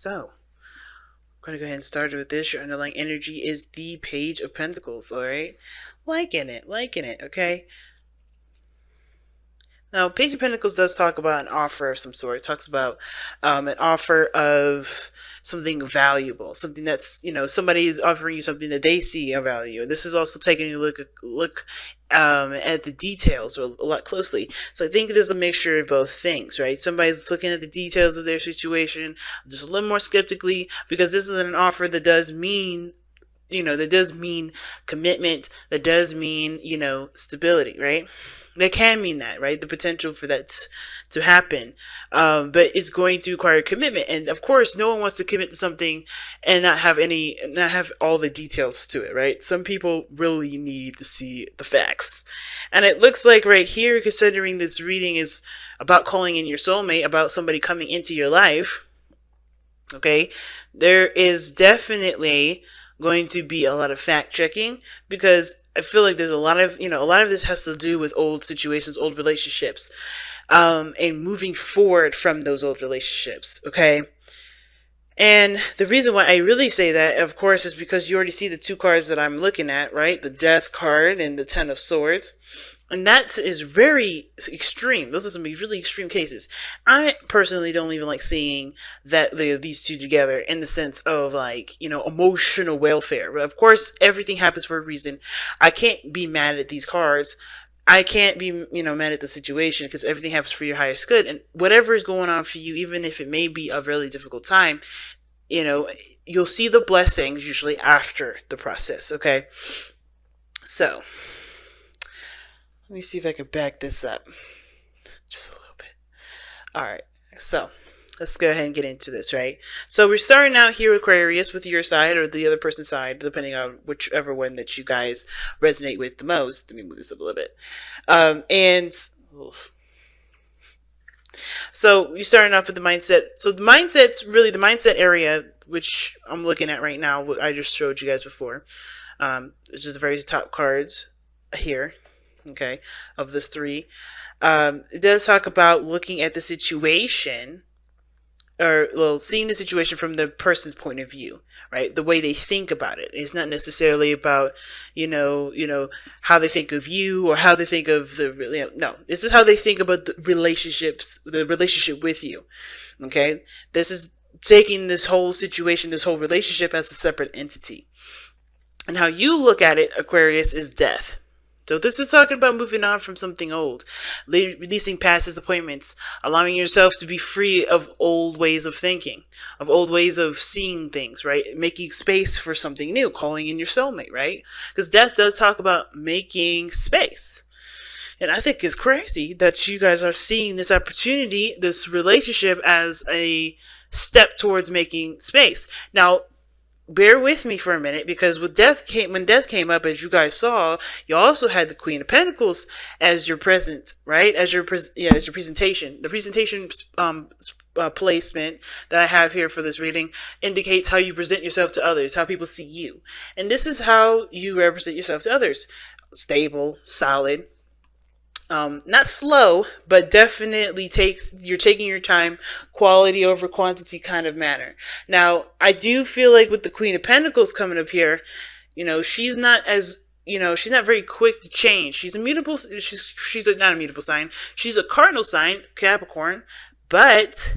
So, I'm going to go ahead and start with this. Your underlying energy is the Page of Pentacles, alright? Liking it, okay? Now, Page of Pentacles does talk about an offer of some sort. It talks about an offer of something valuable, something that's, somebody is offering you something that they see a value. And this is also taking a look at the details a lot closely. So I think there's a mixture of both things, right? Somebody's looking at the details of their situation just a little more skeptically, because this is an offer that does mean commitment, that does mean, stability, right? That can mean that, right? The potential for that to happen. But it's going to require commitment. And of course, no one wants to commit to something and not have all the details to it, right? Some people really need to see the facts. And it looks like right here, considering this reading is about calling in your soulmate, about somebody coming into your life, okay, there is definitely going to be a lot of fact checking, because I feel like there's a lot of this has to do with old situations, old relationships, and moving forward from those old relationships, okay? And the reason why I really say that, of course, is because you already see the two cards that I'm looking at, right? The Death card and the Ten of Swords. And that is very extreme. Those are some really extreme cases. I personally don't even like seeing that these two together in the sense of emotional welfare. But of course, everything happens for a reason. I can't be mad at these cards. I can't be, mad at the situation, because everything happens for your highest good. And whatever is going on for you, even if it may be a really difficult time, you'll see the blessings usually after the process, okay? So, let me see if I can back this up just a little bit. All right, so let's go ahead and get into this, right? So we're starting out here with Aquarius, with your side or the other person's side, depending on whichever one that you guys resonate with the most. Let me move this up a little bit. So you're starting off with the mindset. So the mindset's really the mindset area, which I'm looking at right now, what I just showed you guys before. It's just the very top cards here, okay, of this three. It does talk about looking at the situation, or seeing the situation from the person's point of view, right? The way they think about it. It's not necessarily about, how they think of you or how they think of no. This is how they think about the relationship with you. Okay? This is taking this whole situation, this whole relationship as a separate entity. And how you look at it, Aquarius, is death. So this is talking about moving on from something old, releasing past disappointments, allowing yourself to be free of old ways of thinking, of old ways of seeing things, right? Making space for something new, calling in your soulmate, right? Because death does talk about making space. And I think it's crazy that you guys are seeing this opportunity, this relationship, as a step towards making space. Now, bear with me for a minute, because when death came up, as you guys saw, you also had the Queen of Pentacles as your present, right? As your presentation. The presentation placement that I have here for this reading indicates how you present yourself to others, how people see you. And this is how you represent yourself to others. Stable, solid, not slow, but definitely you're taking your time, quality over quantity kind of manner. Now, I do feel like with the Queen of Pentacles coming up here, she's not very quick to change. She's not a mutable sign. She's a cardinal sign, Capricorn, but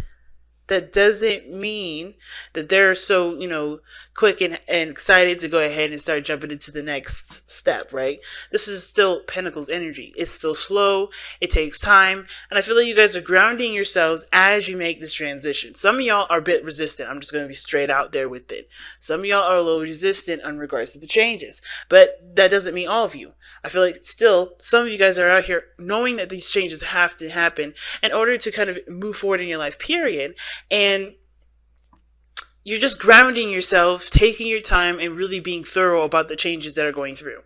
that doesn't mean that they're so, quick and excited to go ahead and start jumping into the next step, right? This is still Pentacles energy. It's still slow. It takes time. And I feel like you guys are grounding yourselves as you make this transition. Some of y'all are a bit resistant. I'm just going to be straight out there with it. Some of y'all are a little resistant in regards to the changes. But that doesn't mean all of you. I feel like still some of you guys are out here knowing that these changes have to happen in order to kind of move forward in your life, period. And you're just grounding yourself, taking your time, and really being thorough about the changes that are going through.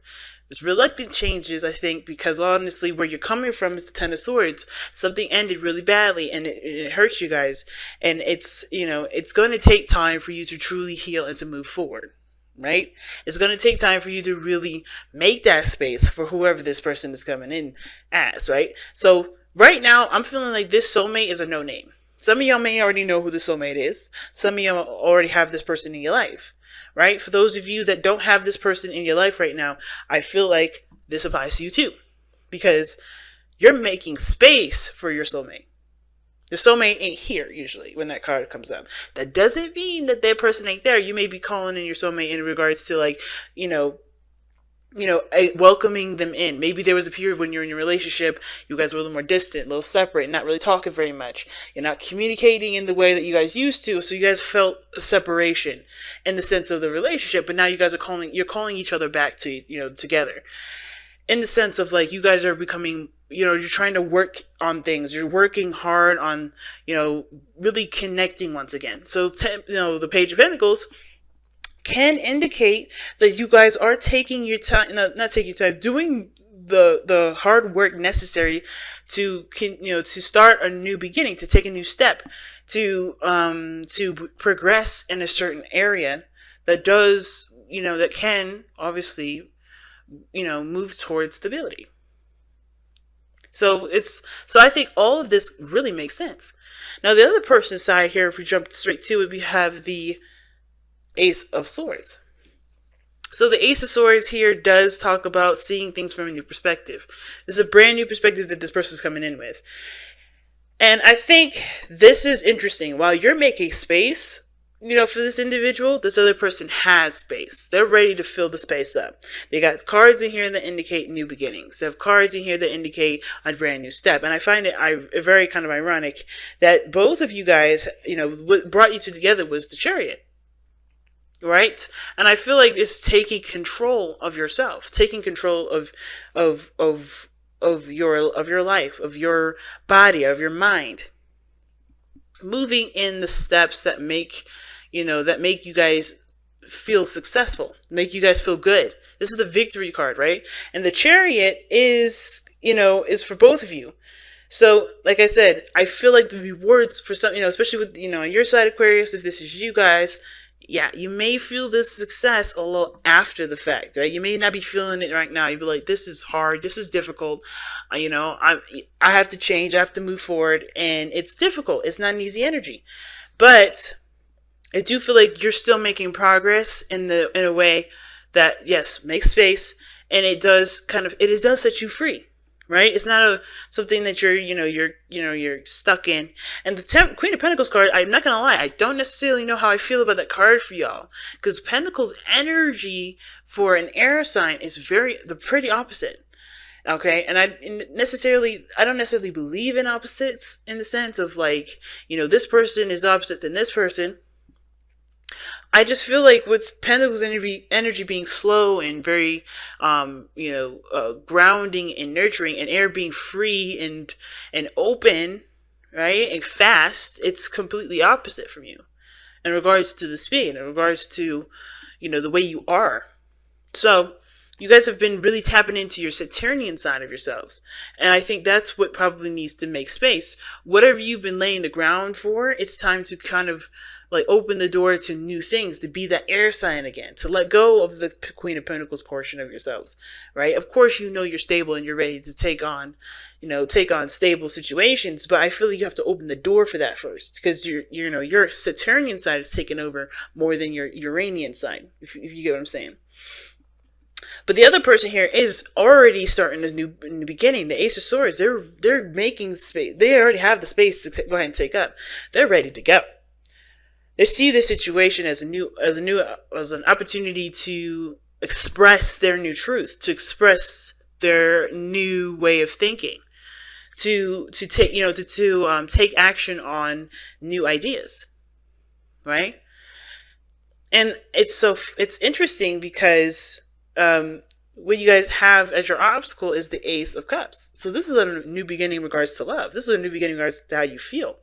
It's reluctant changes, I think, because honestly, where you're coming from is the Ten of Swords. Something ended really badly, and it hurts you guys. And it's going to take time for you to truly heal and to move forward, right? It's going to take time for you to really make that space for whoever this person is coming in as, right? So right now, I'm feeling like this soulmate is a no-name. Some of y'all may already know who the soulmate is. Some of y'all already have this person in your life, right? For those of you that don't have this person in your life right now, I feel like this applies to you too, because you're making space for your soulmate. The soulmate ain't here usually when that card comes up. That doesn't mean that that person ain't there. You may be calling in your soulmate in regards to, like, welcoming them in. Maybe there was a period when you're in your relationship, you guys were a little more distant, a little separate, not really talking very much. You're not communicating in the way that you guys used to, so you guys felt a separation in the sense of the relationship. But now you guys are you're calling each other back to, together. In the sense of, like, you guys are becoming, you're trying to work on things. You're working hard on, really connecting once again. So, the Page of Pentacles can indicate that you guys are taking your time, not taking your time, doing the hard work necessary to start a new beginning, to take a new step, to progress in a certain area that does, that can obviously, move towards stability. So I think all of this really makes sense. Now, the other person's side here, if we jump straight to it, we have the Ace of Swords. So the Ace of Swords here does talk about seeing things from a new perspective. This is a brand new perspective that this person's coming in with. And I think this is interesting. While you're making space, for this individual, this other person has space. They're ready to fill the space up. They got cards in here that indicate new beginnings. They have cards in here that indicate a brand new step. And I find it very kind of ironic that both of you guys, what brought you two together was the Chariot. Right? And I feel like it's taking control of yourself, taking control of your life, of your body, of your mind. Moving in the steps that make you guys feel successful, make you guys feel good. This is the Victory card, right? And the Chariot is for both of you. So, like I said, I feel like the rewards for some, especially with, on your side, Aquarius, if this is you guys, yeah, you may feel this success a little after the fact, right? You may not be feeling it right now. You'd be like, this is hard. This is difficult. I have to change. I have to move forward. And it's difficult. It's not an easy energy. But I do feel like you're still making progress in a way that, yes, makes space. And it does set you free. Right? It's not something that you're stuck in. And the Queen of Pentacles card, I'm not gonna lie, I don't necessarily know how I feel about that card for y'all, because Pentacles energy for an air sign is the pretty opposite. Okay, and I don't necessarily believe in opposites in the sense of, like, this person is opposite than this person. I just feel like with Pentacles energy being slow and very, grounding and nurturing, and air being free and open, right, and fast, it's completely opposite from you in regards to the speed, in regards to, the way you are. So you guys have been really tapping into your Saturnian side of yourselves. And I think that's what probably needs to make space. Whatever you've been laying the ground for, it's time to kind of, like, open the door to new things, to be that air sign again, to let go of the Queen of Pentacles portion of yourselves, right? Of course, you're stable and you're ready to take on stable situations, but I feel like you have to open the door for that first, because your Saturnian side is taking over more than your Uranian side, if you get what I'm saying. But the other person here is already starting this new beginning. The Ace of Swords, they're making space. They already have the space to go ahead and take up. They're ready to go. They see this situation as an opportunity to express their new truth, to express their new way of thinking, to take action on new ideas, right? And it's interesting because what you guys have as your obstacle is the Ace of Cups. So this is a new beginning in regards to love. This is a new beginning in regards to how you feel.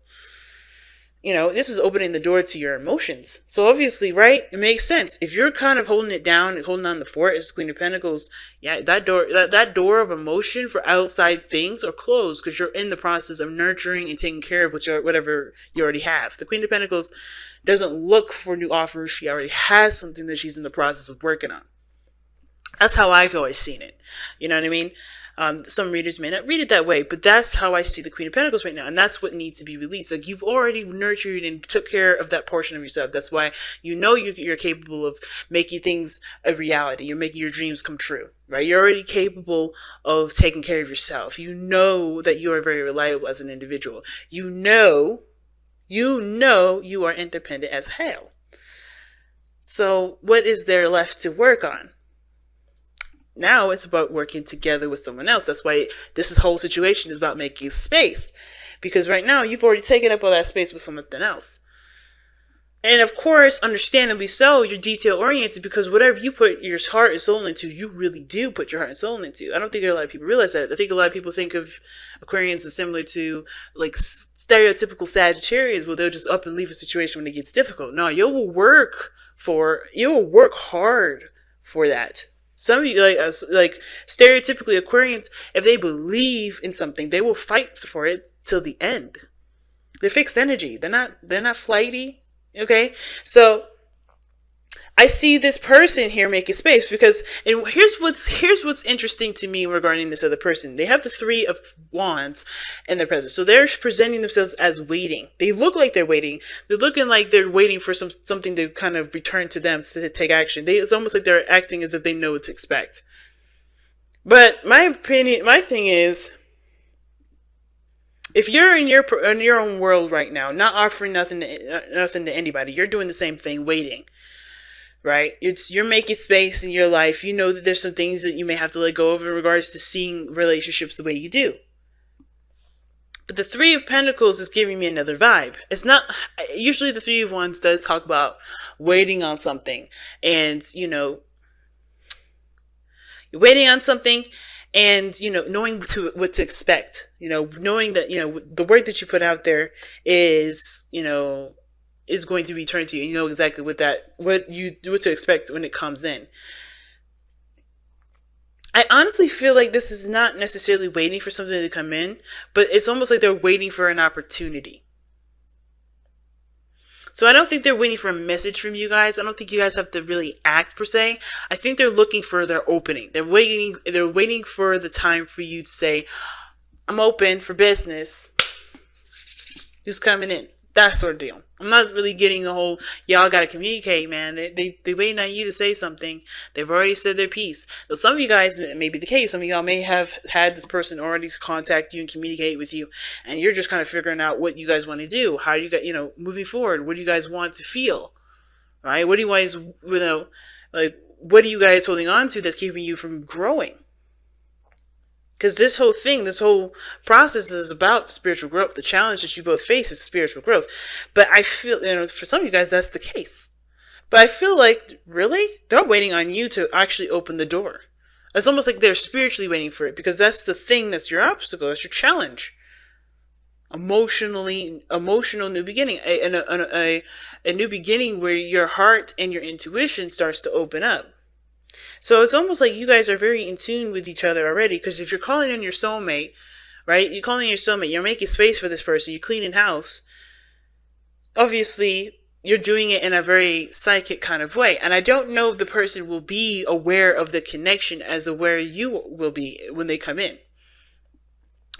This is opening the door to your emotions. So obviously, right, it makes sense. If you're kind of holding it down and holding on the fort as the Queen of Pentacles, yeah, that door of emotion for outside things are closed because you're in the process of nurturing and taking care of whatever you already have. The Queen of Pentacles doesn't look for new offers. She already has something that she's in the process of working on. That's how I've always seen it. You know what I mean? Some readers may not read it that way, but that's how I see the Queen of Pentacles right now, and that's what needs to be released. Like, you've already nurtured and took care of that portion of yourself. That's why you know you're capable of making things a reality. You're making your dreams come true, right? You're already capable of taking care of yourself. You know that you are very reliable as an individual. You know you are independent as hell. So what is there left to work on? Now it's about working together with someone else. That's why this whole situation is about making space. Because right now you've already taken up all that space with something else. And of course, understandably so, you're detail oriented, because whatever you put your heart and soul into, you really do put your heart and soul into. I don't think a lot of people realize that. I think a lot of people think of Aquarians as similar to like stereotypical Sagittarius, where they'll just up and leave a situation when it gets difficult. No, you will work hard for that. Some of you, like stereotypically Aquarians, if they believe in something, they will fight for it till the end. They're fixed energy. They're not flighty. Okay, so I see this person here making space because, and here's what's interesting to me regarding this other person. They have the Three of Wands in their presence, so they're presenting themselves as waiting. They look like they're waiting. They're looking like they're waiting for something to kind of return to them to take action. It's almost like they're acting as if they know what to expect. But my thing is, if you're in your own world right now, not offering nothing to anybody, you're doing the same thing, waiting, right? You're making space in your life. You know that there's some things that you may have to let go of in regards to seeing relationships the way you do. But the Three of Pentacles is giving me another vibe. It's not usually the Three of Wands does talk about waiting on something, and you're waiting on something. And, knowing what to expect, knowing that, the word that you put out there is, is going to be turned to you. You know exactly what to expect when it comes in. I honestly feel like this is not necessarily waiting for something to come in, but it's almost like they're waiting for an opportunity. So I don't think they're waiting for a message from you guys. I don't think you guys have to really act per se. I think they're looking for their opening. They're waiting for the time for you to say, I'm open for business. Who's coming in? That sort of deal. I'm not really getting the whole, y'all gotta communicate, man. They waiting on you to say something. They've already said their piece. So some of you guys, it may be the case. Some of y'all may have had this person already contact you and communicate with you, and you're just kind of figuring out what you guys want to do. How do you guys, moving forward, what do you guys want to feel? Right? What do you guys, what are you guys holding on to that's keeping you from growing? Because this whole process is about spiritual growth. The challenge that you both face is spiritual growth. But I feel, for some of you guys, that's the case. But I feel like, really? They're waiting on you to actually open the door. It's almost like they're spiritually waiting for it, because that's the thing, that's your obstacle, that's your challenge. Emotional new beginning. A new beginning where your heart and your intuition starts to open up. So it's almost like you guys are very in tune with each other already, because if you're calling in your soulmate, right? You're calling in your soulmate, you're making space for this person, you're cleaning house. Obviously, you're doing it in a very psychic kind of way. And I don't know if the person will be aware of the connection as aware you will be when they come in.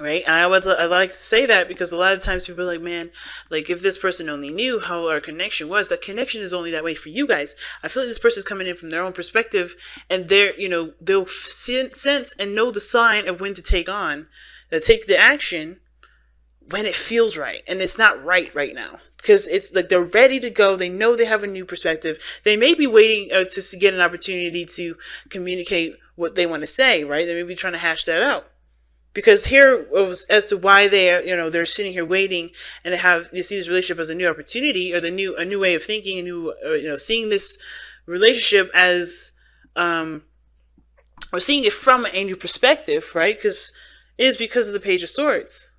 Right? And I like to say that because a lot of times people are like, man, like if this person only knew how our connection was, that connection is only that way for you guys. I feel like this person's coming in from their own perspective, and they'll sense and know the sign of when to take the action when it feels right. And it's not right now. Because it's like they're ready to go. They know they have a new perspective. They may be waiting to get an opportunity to communicate what they want to say, right? They may be trying to hash that out. Because here, as to why they're sitting here waiting, and they see this relationship as a new opportunity, or a new way of thinking, seeing this relationship as, or seeing it from a new perspective, right? Because of the Page of Swords.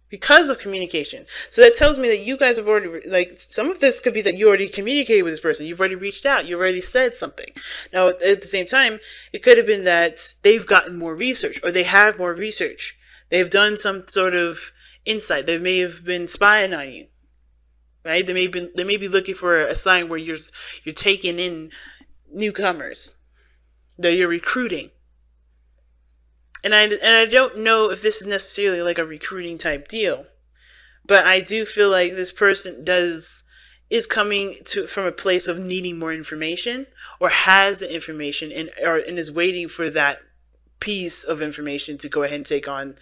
Because of communication. So that tells me that you guys have already, some of this could be that you already communicated with this person. You've already reached out. You already said something. Now, at the same time, it could have been that they've gotten more research, or they have more research. They've done some sort of insight. They may have been spying on you, right? They may be looking for a sign where you're taking in newcomers, that you're recruiting. And I don't know if this is necessarily like a recruiting type deal, but I do feel like this person is coming to from a place of needing more information, or has the information and is waiting for that piece of information to go ahead and take on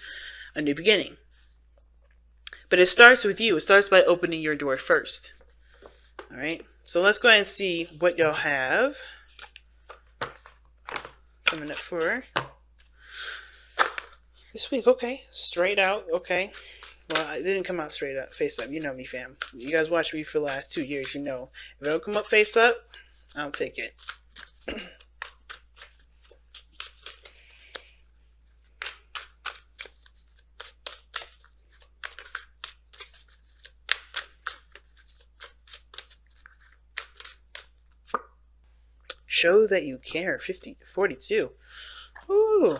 a new beginning. But it starts with you. It starts by opening your door first. All right. So let's go ahead and see what y'all have coming up for this week. Okay. Straight out. Okay. Well, it didn't come out straight up, face up. You know me, fam. You guys watch me for the last 2 years. You know, if it don't come up face up, I'll take it. Show that you care. 42. Ooh.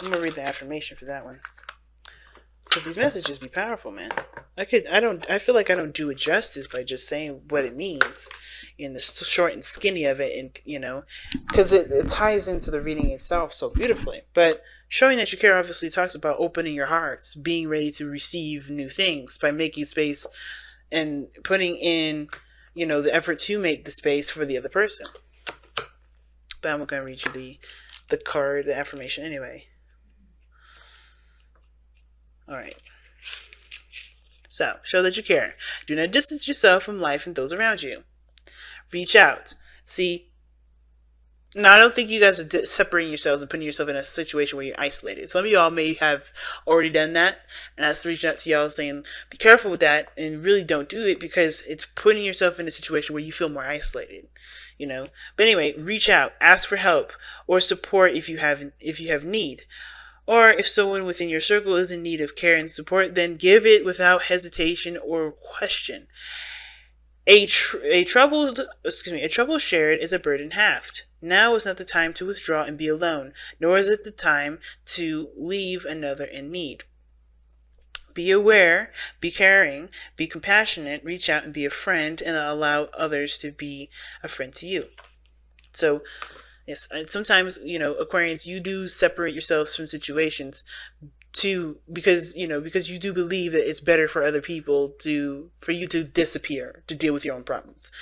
I'm gonna read the affirmation for that one, because these messages be powerful, man. I feel like I don't do it justice by just saying what it means in the short and skinny of it, and because it ties into the reading itself so beautifully. But showing that you care obviously talks about opening your hearts, being ready to receive new things by making space and putting in, the effort to make the space for the other person. But I'm going to read you the card, the affirmation anyway. All right. So, show that you care. Do not distance yourself from life and those around you. Reach out. See, now I don't think you guys are separating yourselves and putting yourself in a situation where you're isolated. Some of y'all may have already done that, and that's reaching out to y'all saying, be careful with that, and really don't do it, because it's putting yourself in a situation where you feel more isolated. But anyway, reach out, ask for help or support if you have need. Or if someone within your circle is in need of care and support, then give it without hesitation or question. A trouble shared is a burden halved. Now is not the time to withdraw and be alone, nor is it the time to leave another in need. Be aware, be caring, be compassionate, reach out and be a friend, and allow others to be a friend to you. So, yes, sometimes, Aquarians, you do separate yourselves from situations because you do believe that it's better for other people for you to disappear, to deal with your own problems.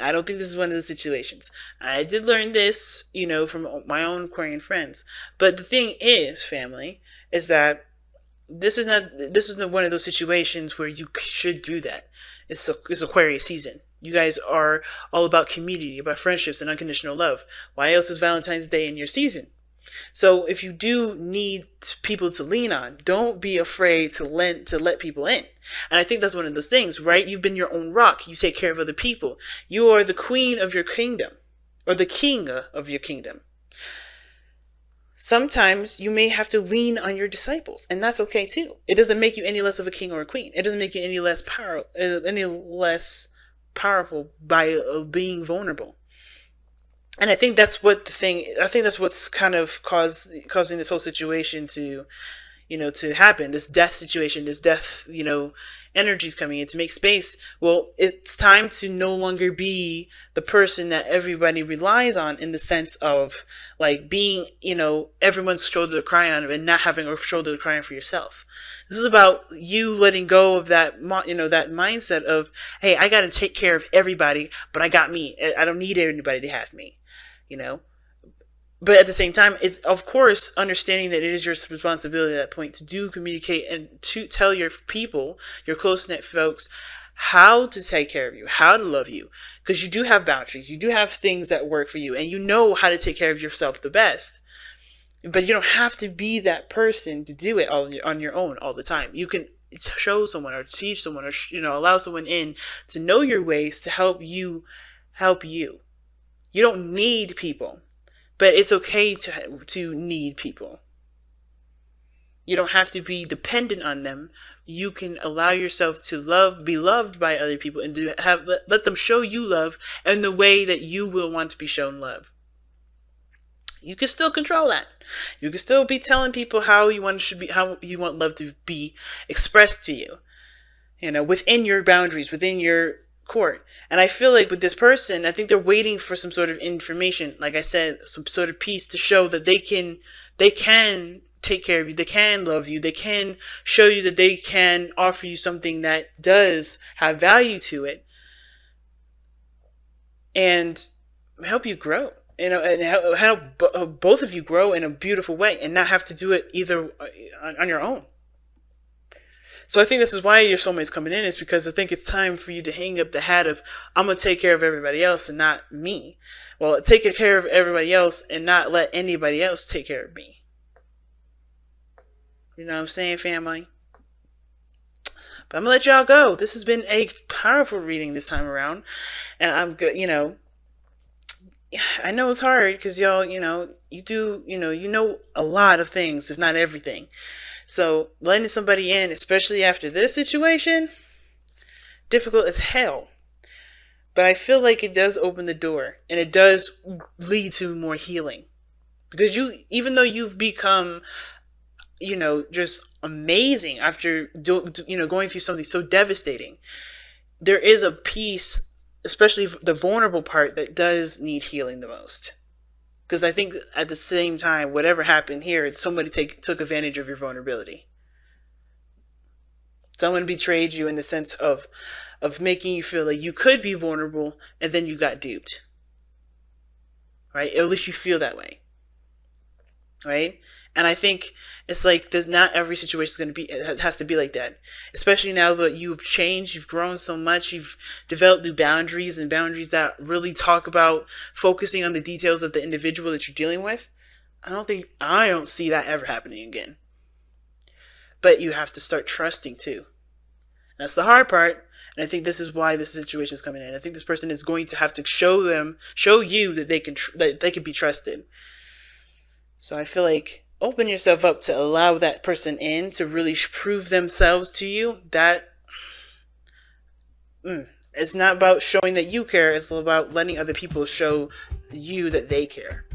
I don't think this is one of the situations. I did learn this, from my own Aquarian friends. But the thing is, family, is that this is not one of those situations where you should do that. It's Aquarius season. You guys are all about community, about friendships and unconditional love. Why else is Valentine's Day in your season? So if you do need people to lean on, don't be afraid to let people in. And I think that's one of those things, right? You've been your own rock. You take care of other people. You are the queen of your kingdom, or the king of your kingdom. Sometimes you may have to lean on your disciples, and that's okay too. It doesn't make you any less of a king or a queen. It doesn't make you any less powerful by being vulnerable. And I think that's what's kind of causing this whole situation to happen. This death situation, this death, energies coming in to make space. Well, it's time to no longer be the person that everybody relies on, in the sense of like being, everyone's shoulder to cry on, and not having a shoulder to cry on for yourself. This is about you letting go of that, that mindset of, hey, I got to take care of everybody, but I got me. I don't need anybody to have me, But at the same time, it's, of course, understanding that it is your responsibility at that point to do communicate and to tell your people, your close-knit folks, how to take care of you, how to love you. Because you do have boundaries. You do have things that work for you. And you know how to take care of yourself the best. But you don't have to be that person to do it all on your own all the time. You can show someone or teach someone or allow someone in to know your ways to help you. You don't need people. But it's okay to need people. You don't have to be dependent on them. You can allow yourself to be loved by other people, and let them show you love in the way that you will want to be shown love. You can still control that. You can still be telling people how you want love to be expressed to you. Within your boundaries, within your court. And I feel like with this person, I think they're waiting for some sort of information, like I said, some sort of piece to show that they can take care of you, they can love you, they can show you that they can offer you something that does have value to it and help you grow. You know, and help both of you grow in a beautiful way and not have to do it either on your own. So I think this is why your soulmate's coming in, is because I think it's time for you to hang up the hat of, I'm going to take care of everybody else and not me. Well, take care of everybody else and not let anybody else take care of me. You know what I'm saying, family? But I'm going to let y'all go. This has been a powerful reading this time around. And I'm good, you know. I know it's hard because y'all, you know a lot of things, if not everything. So letting somebody in, especially after this situation, difficult as hell. But I feel like it does open the door, and it does lead to more healing. Because even though you've become, just amazing after going through something so devastating, there is a piece, especially the vulnerable part, that does need healing the most. Because I think at the same time, whatever happened here, somebody took advantage of your vulnerability. Someone betrayed you in the sense of making you feel like you could be vulnerable, and then you got duped. Right? At least you feel that way. Right? And I think it's like, there's not every situation is going to be, it has to be like that. Especially now that you've changed, you've grown so much, you've developed new boundaries, and boundaries that really talk about focusing on the details of the individual that you're dealing with. I don't see that ever happening again. But you have to start trusting too. That's the hard part. And I think this is why this situation is coming in. I think this person is going to have to show you that they can be trusted. So I feel like, open yourself up to allow that person in to really prove themselves to you. That it's not about showing that you care. It's about letting other people show you that they care.